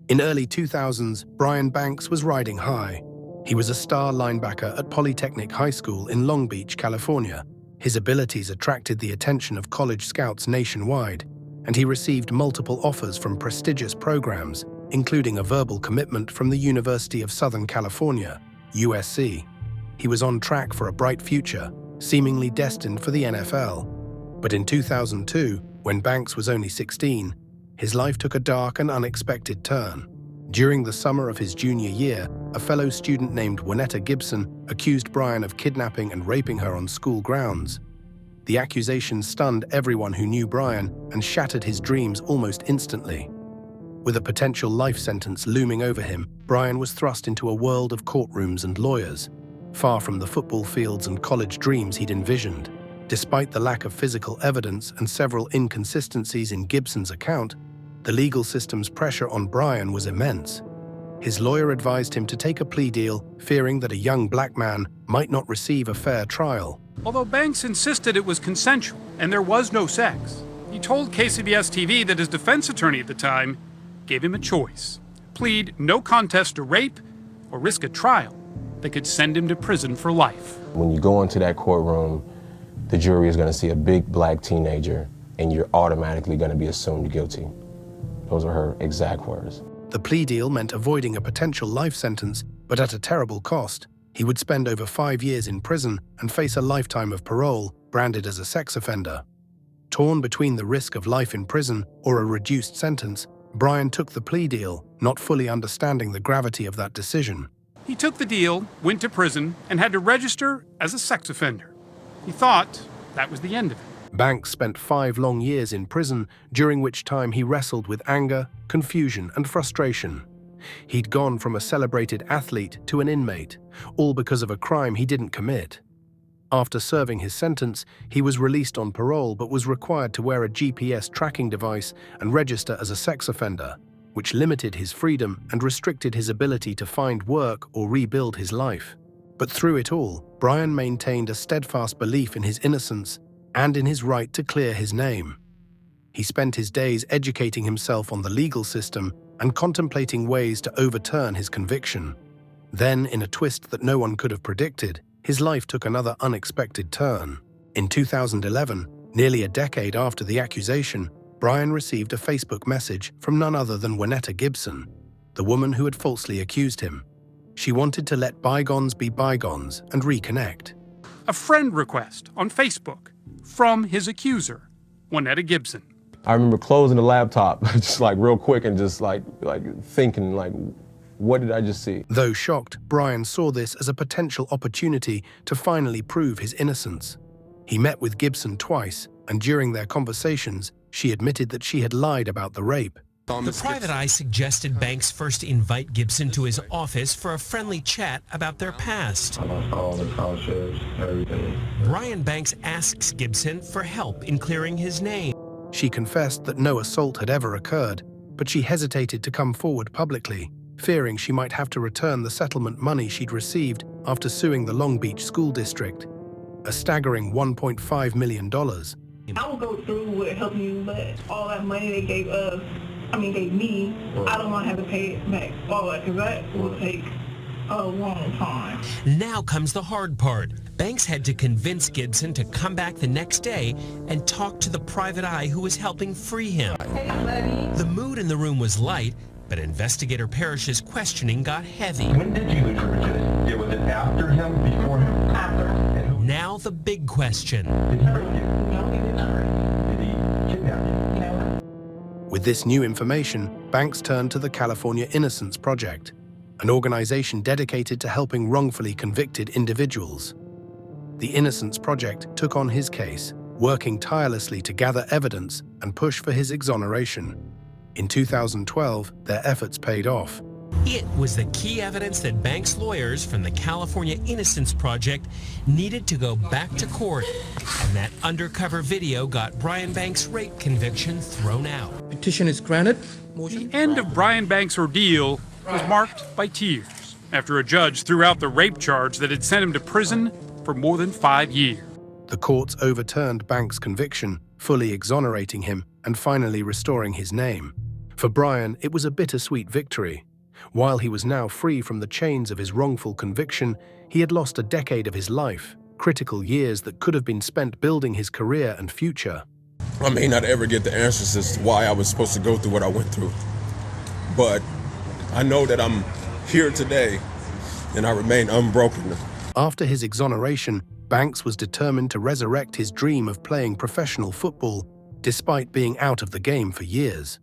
In early 2000s, Brian Banks was riding high. He was a star linebacker at Polytechnic High School in Long Beach, California. His abilities attracted the attention of college scouts nationwide, and he received multiple offers from prestigious programs, including a verbal commitment from the University of Southern California, USC. He was on track for a bright future, seemingly destined for the NFL. But in 2002, when Banks was only 16, his life took a dark and unexpected turn. During the summer of his junior year, a fellow student named Wynetta Gibson accused Brian of kidnapping and raping her on school grounds. The accusation stunned everyone who knew Brian and shattered his dreams almost instantly. With a potential life sentence looming over him, Brian was thrust into a world of courtrooms and lawyers, far from the football fields and college dreams he'd envisioned. Despite the lack of physical evidence and several inconsistencies in Gibson's account, the legal system's pressure on Brian was immense. His lawyer advised him to take a plea deal, fearing that a young black man might not receive a fair trial. Although Banks insisted it was consensual and there was no sex, he told KCBS-TV that his defense attorney at the time gave him a choice: plead no contest to rape or risk a trial that could send him to prison for life. When you go into that courtroom, the jury is going to see a big black teenager and you're automatically going to be assumed guilty. Those are her exact words. The plea deal meant avoiding a potential life sentence, but at a terrible cost. He would spend over 5 years in prison and face a lifetime of parole, branded as a sex offender. Torn between the risk of life in prison or a reduced sentence, Brian took the plea deal, not fully understanding the gravity of that decision. He took the deal, went to prison, and had to register as a sex offender. He thought that was the end of it. Banks spent 5 long years in prison, during which time he wrestled with anger, confusion, and frustration. He'd gone from a celebrated athlete to an inmate, all because of a crime he didn't commit. After serving his sentence, he was released on parole but was required to wear a GPS tracking device and register as a sex offender, which limited his freedom and restricted his ability to find work or rebuild his life. But through it all, Brian maintained a steadfast belief in his innocence and in his right to clear his name. He spent his days educating himself on the legal system and contemplating ways to overturn his conviction. Then, in a twist that no one could have predicted, his life took another unexpected turn. In 2011, nearly a decade after the accusation, Brian received a Facebook message from none other than Wynetta Gibson, the woman who had falsely accused him. She wanted to let bygones be bygones and reconnect. A friend request on Facebook from his accuser, Wynetta Gibson. I remember closing the laptop just like real quick and just like thinking what did I just see? Though shocked, Brian saw this as a potential opportunity to finally prove his innocence. He met with Gibson twice, and during their conversations, she admitted that she had lied about the rape. The private eye suggested Banks first invite Gibson to his office for a friendly chat about their past. Brian Banks asks Gibson for help in clearing his name. She confessed that no assault had ever occurred, but she hesitated to come forward publicly, fearing she might have to return the settlement money she'd received after suing the Long Beach School District, a staggering $1.5 million. I will go through with helping you, but all that money they gave me, I don't want to have to pay it back, all that, because that will take a long time. Now comes the hard part. Banks had to convince Gibson to come back the next day and talk to the private eye who was helping free him. Hey, buddy. The mood in the room was light, but investigator Parrish's questioning got heavy. When did you interpret it? Was it after him, before him? After. Now the big question. Did he rape you? No, he did not. Did he kidnap you? No. With this new information, Banks turned to the California Innocence Project, an organization dedicated to helping wrongfully convicted individuals. The Innocence Project took on his case, working tirelessly to gather evidence and push for his exoneration. In 2012, their efforts paid off. It was the key evidence that Banks' lawyers from the California Innocence Project needed to go back to court, and that undercover video got Brian Banks' rape conviction thrown out. Petition is granted. The end of Brian Banks' ordeal was marked by tears after a judge threw out the rape charge that had sent him to prison for more than 5 years. The courts overturned Banks' conviction, fully exonerating him and finally restoring his name. For Brian, it was a bittersweet victory. While he was now free from the chains of his wrongful conviction, he had lost a decade of his life, critical years that could have been spent building his career and future. I may not ever get the answers as to why I was supposed to go through what I went through, but I know that I'm here today and I remain unbroken. After his exoneration, Banks was determined to resurrect his dream of playing professional football, despite being out of the game for years.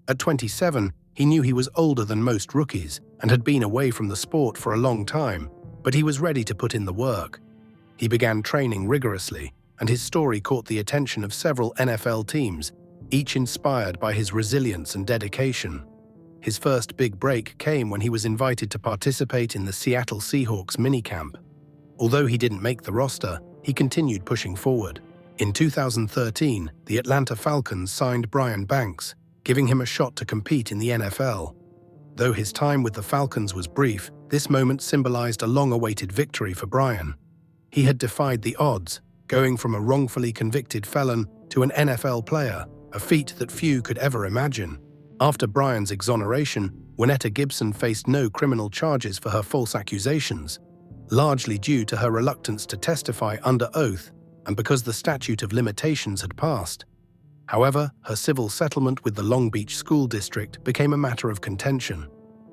At 27, he knew he was older than most rookies and had been away from the sport for a long time, but he was ready to put in the work. He began training rigorously, and his story caught the attention of several NFL teams, each inspired by his resilience and dedication. His first big break came when he was invited to participate in the Seattle Seahawks minicamp. Although he didn't make the roster, he continued pushing forward. In 2013, the Atlanta Falcons signed Brian Banks, giving him a shot to compete in the NFL. Though his time with the Falcons was brief, this moment symbolized a long-awaited victory for Brian. He had defied the odds, going from a wrongfully convicted felon to an NFL player, a feat that few could ever imagine. After Brian's exoneration, Wynetta Gibson faced no criminal charges for her false accusations, largely due to her reluctance to testify under oath and because the statute of limitations had passed. However, her civil settlement with the Long Beach School District became a matter of contention.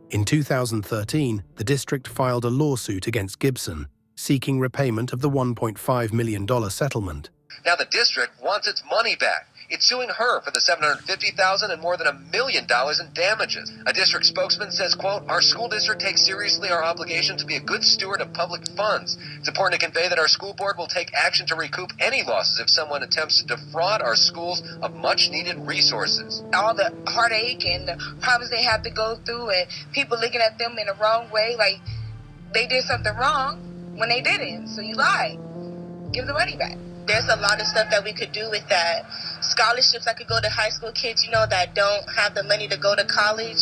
In 2013, the district filed a lawsuit against Gibson, seeking repayment of the $1.5 million settlement. Now the district wants its money back. It's suing her for the $750,000 and more than $1 million in damages. A district spokesman says, quote, "Our school district takes seriously our obligation to be a good steward of public funds. It's important to convey that our school board will take action to recoup any losses if someone attempts to defraud our schools of much-needed resources." All the heartache and the problems they have to go through and people looking at them in the wrong way, like they did something wrong when they didn't. So you lied. Give the money back. There's a lot of stuff that we could do with that. Scholarships that could go to high school kids, that don't have the money to go to college.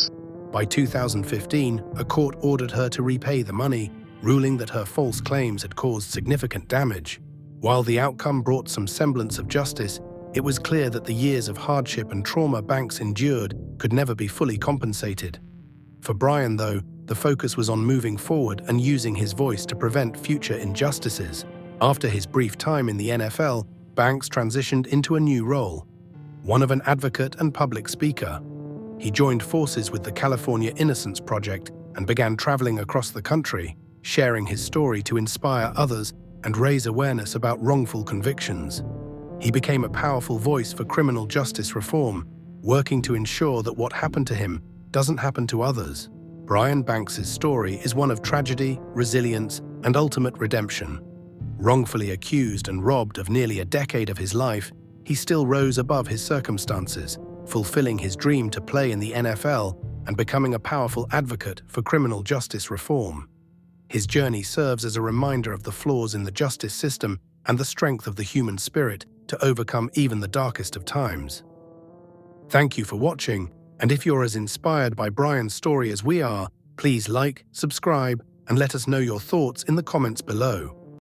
By 2015, a court ordered her to repay the money, ruling that her false claims had caused significant damage. While the outcome brought some semblance of justice, it was clear that the years of hardship and trauma Banks endured could never be fully compensated. For Brian, though, the focus was on moving forward and using his voice to prevent future injustices. After his brief time in the NFL, Banks transitioned into a new role, one of an advocate and public speaker. He joined forces with the California Innocence Project and began traveling across the country, sharing his story to inspire others and raise awareness about wrongful convictions. He became a powerful voice for criminal justice reform, working to ensure that what happened to him doesn't happen to others. Brian Banks' story is one of tragedy, resilience, and ultimate redemption. Wrongfully accused and robbed of nearly a decade of his life, he still rose above his circumstances, fulfilling his dream to play in the NFL and becoming a powerful advocate for criminal justice reform. His journey serves as a reminder of the flaws in the justice system and the strength of the human spirit to overcome even the darkest of times. Thank you for watching, and if you're as inspired by Brian's story as we are, please like, subscribe, and let us know your thoughts in the comments below.